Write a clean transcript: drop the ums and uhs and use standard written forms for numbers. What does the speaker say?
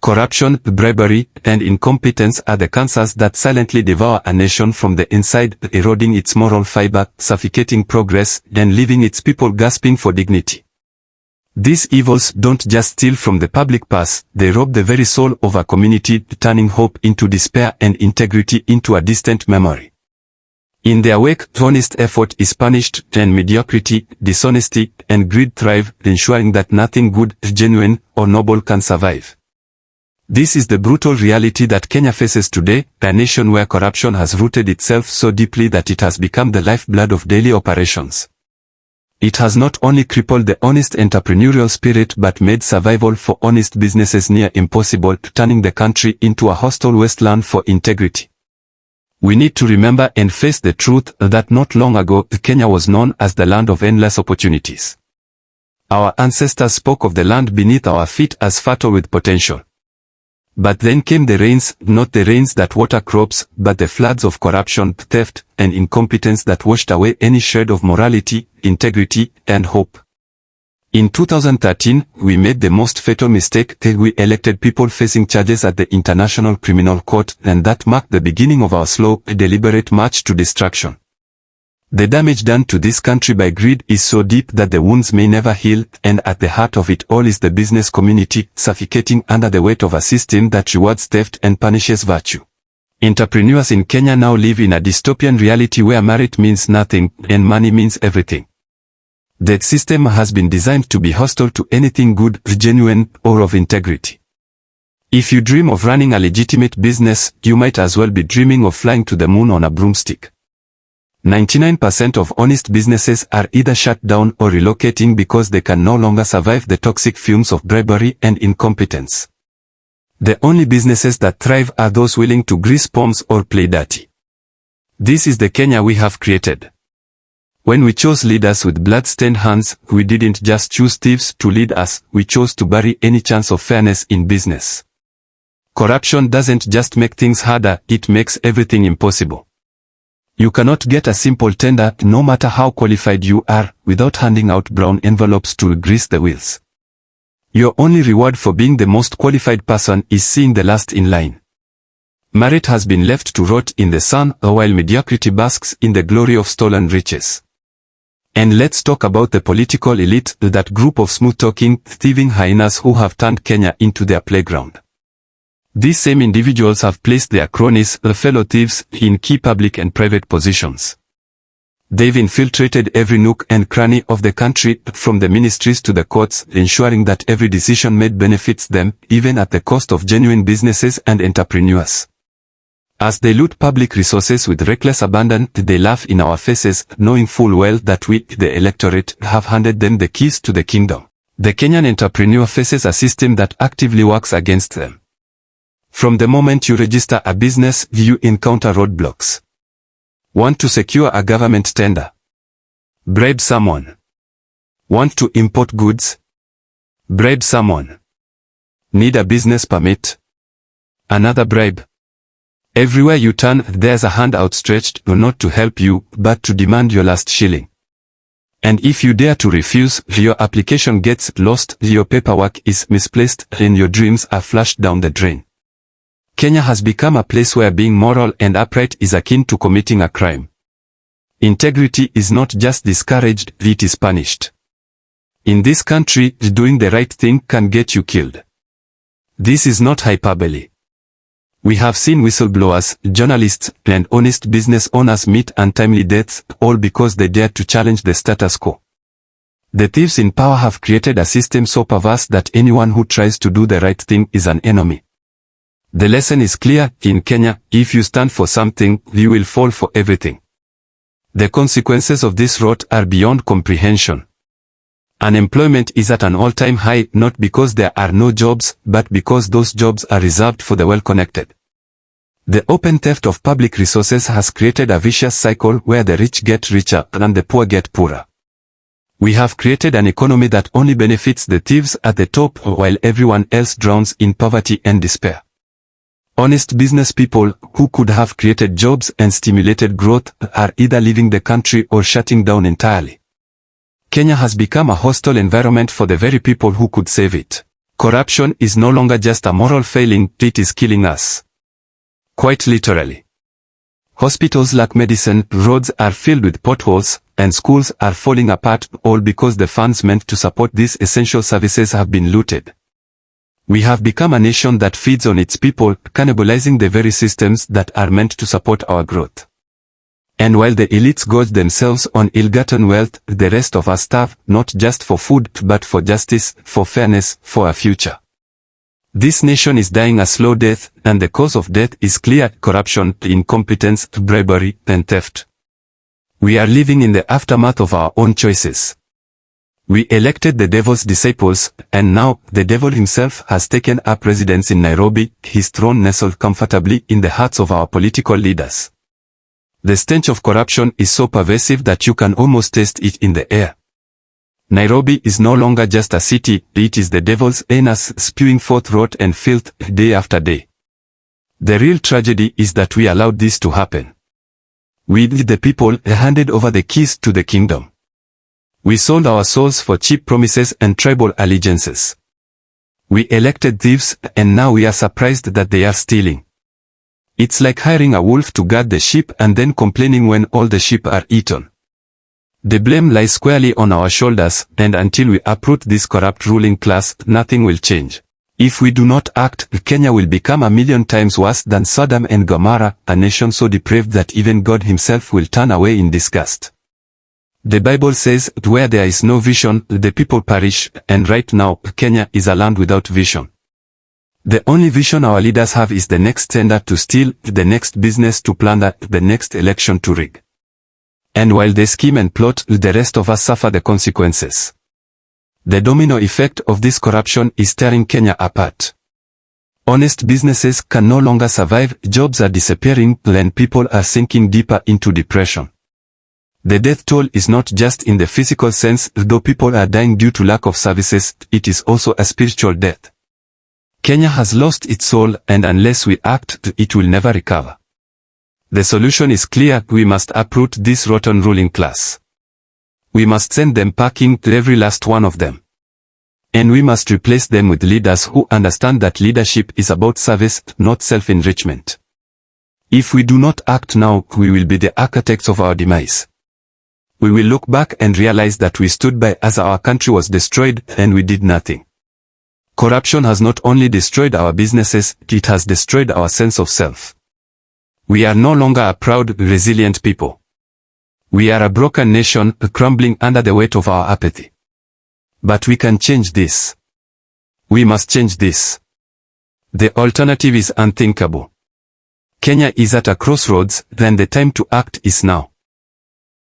Corruption, bribery, and incompetence are the cancers that silently devour a nation from the inside, eroding its moral fiber, suffocating progress, and leaving its people gasping for dignity. These evils don't just steal from the public purse, they rob the very soul of a community, turning hope into despair and integrity into a distant memory. In their wake, honest effort is punished, and mediocrity, dishonesty, and greed thrive, ensuring that nothing good, genuine, or noble can survive. This is the brutal reality that Kenya faces today, a nation where corruption has rooted itself so deeply that it has become the lifeblood of daily operations. It has not only crippled the honest entrepreneurial spirit but made survival for honest businesses near impossible, turning the country into a hostile wasteland for integrity. We need to remember and face the truth that not long ago, Kenya was known as the land of endless opportunities. Our ancestors spoke of the land beneath our feet as fertile with potential. But then came the rains, not the rains that water crops, but the floods of corruption, theft, and incompetence that washed away any shred of morality, integrity, and hope. In 2013, we made the most fatal mistake till we elected people facing charges at the International Criminal Court, and that marked the beginning of our slow, deliberate march to destruction. The damage done to this country by greed is so deep that the wounds may never heal, and at the heart of it all is the business community, suffocating under the weight of a system that rewards theft and punishes virtue. Entrepreneurs in Kenya now live in a dystopian reality where merit means nothing, and money means everything. That system has been designed to be hostile to anything good, genuine, or of integrity. If you dream of running a legitimate business, you might as well be dreaming of flying to the moon on a broomstick. 99% of honest businesses are either shut down or relocating because they can no longer survive the toxic fumes of bribery and incompetence. The only businesses that thrive are those willing to grease palms or play dirty. This is the Kenya we have created. When we chose leaders with blood-stained hands, we didn't just choose thieves to lead us, we chose to bury any chance of fairness in business. Corruption doesn't just make things harder, it makes everything impossible. You cannot get a simple tender, no matter how qualified you are, without handing out brown envelopes to grease the wheels. Your only reward for being the most qualified person is seeing the last in line. Merit has been left to rot in the sun, while mediocrity basks in the glory of stolen riches. And let's talk about the political elite, that group of smooth-talking, thieving hyenas who have turned Kenya into their playground. These same individuals have placed their cronies, fellow thieves, in key public and private positions. They've infiltrated every nook and cranny of the country, from the ministries to the courts, ensuring that every decision made benefits them, even at the cost of genuine businesses and entrepreneurs. As they loot public resources with reckless abandon, they laugh in our faces, knowing full well that we, the electorate, have handed them the keys to the kingdom. The Kenyan entrepreneur faces a system that actively works against them. From the moment you register a business, you encounter roadblocks. Want to secure a government tender? Bribe someone. Want to import goods? Bribe someone. Need a business permit? Another bribe. Everywhere you turn, there's a hand outstretched, not to help you, but to demand your last shilling. And if you dare to refuse, your application gets lost, your paperwork is misplaced, and your dreams are flushed down the drain. Kenya has become a place where being moral and upright is akin to committing a crime. Integrity is not just discouraged, it is punished. In this country, doing the right thing can get you killed. This is not hyperbole. We have seen whistleblowers, journalists, and honest business owners meet untimely deaths, all because they dared to challenge the status quo. The thieves in power have created a system so perverse that anyone who tries to do the right thing is an enemy. The lesson is clear, in Kenya, if you stand for something, you will fall for everything. The consequences of this rot are beyond comprehension. Unemployment is at an all-time high, not because there are no jobs, but because those jobs are reserved for the well-connected. The open theft of public resources has created a vicious cycle where the rich get richer and the poor get poorer. We have created an economy that only benefits the thieves at the top while everyone else drowns in poverty and despair. Honest business people, who could have created jobs and stimulated growth, are either leaving the country or shutting down entirely. Kenya has become a hostile environment for the very people who could save it. Corruption is no longer just a moral failing, it is killing us. Quite literally. Hospitals lack medicine, roads are filled with potholes, and schools are falling apart, all because the funds meant to support these essential services have been looted. We have become a nation that feeds on its people, cannibalizing the very systems that are meant to support our growth. And while the elites gorge themselves on ill-gotten wealth, the rest of us starve, not just for food, but for justice, for fairness, for a future. This nation is dying a slow death, and the cause of death is clear: corruption, incompetence, bribery, and theft. We are living in the aftermath of our own choices. We elected the devil's disciples, and now, the devil himself has taken up residence in Nairobi, his throne nestled comfortably in the hearts of our political leaders. The stench of corruption is so pervasive that you can almost taste it in the air. Nairobi is no longer just a city, it is the devil's anus spewing forth rot and filth, day after day. The real tragedy is that we allowed this to happen. We, the people, handed over the keys to the kingdom. We sold our souls for cheap promises and tribal allegiances. We elected thieves, and now we are surprised that they are stealing. It's like hiring a wolf to guard the sheep and then complaining when all the sheep are eaten. The blame lies squarely on our shoulders, and until we uproot this corrupt ruling class, nothing will change. If we do not act, Kenya will become 1,000,000 times worse than Sodom and Gomorrah, a nation so depraved that even God himself will turn away in disgust. The Bible says, where there is no vision, the people perish, and right now, Kenya is a land without vision. The only vision our leaders have is the next tender to steal, the next business to plunder, the next election to rig. And while they scheme and plot, the rest of us suffer the consequences. The domino effect of this corruption is tearing Kenya apart. Honest businesses can no longer survive, jobs are disappearing, and people are sinking deeper into depression. The death toll is not just in the physical sense, though people are dying due to lack of services, it is also a spiritual death. Kenya has lost its soul, and unless we act, it will never recover. The solution is clear: we must uproot this rotten ruling class. We must send them packing, every last one of them. And we must replace them with leaders who understand that leadership is about service, not self-enrichment. If we do not act now, we will be the architects of our demise. We will look back and realize that we stood by as our country was destroyed, and we did nothing. Corruption has not only destroyed our businesses, it has destroyed our sense of self. We are no longer a proud, resilient people. We are a broken nation, crumbling under the weight of our apathy. But we can change this. We must change this. The alternative is unthinkable. Kenya is at a crossroads, and the time to act is now.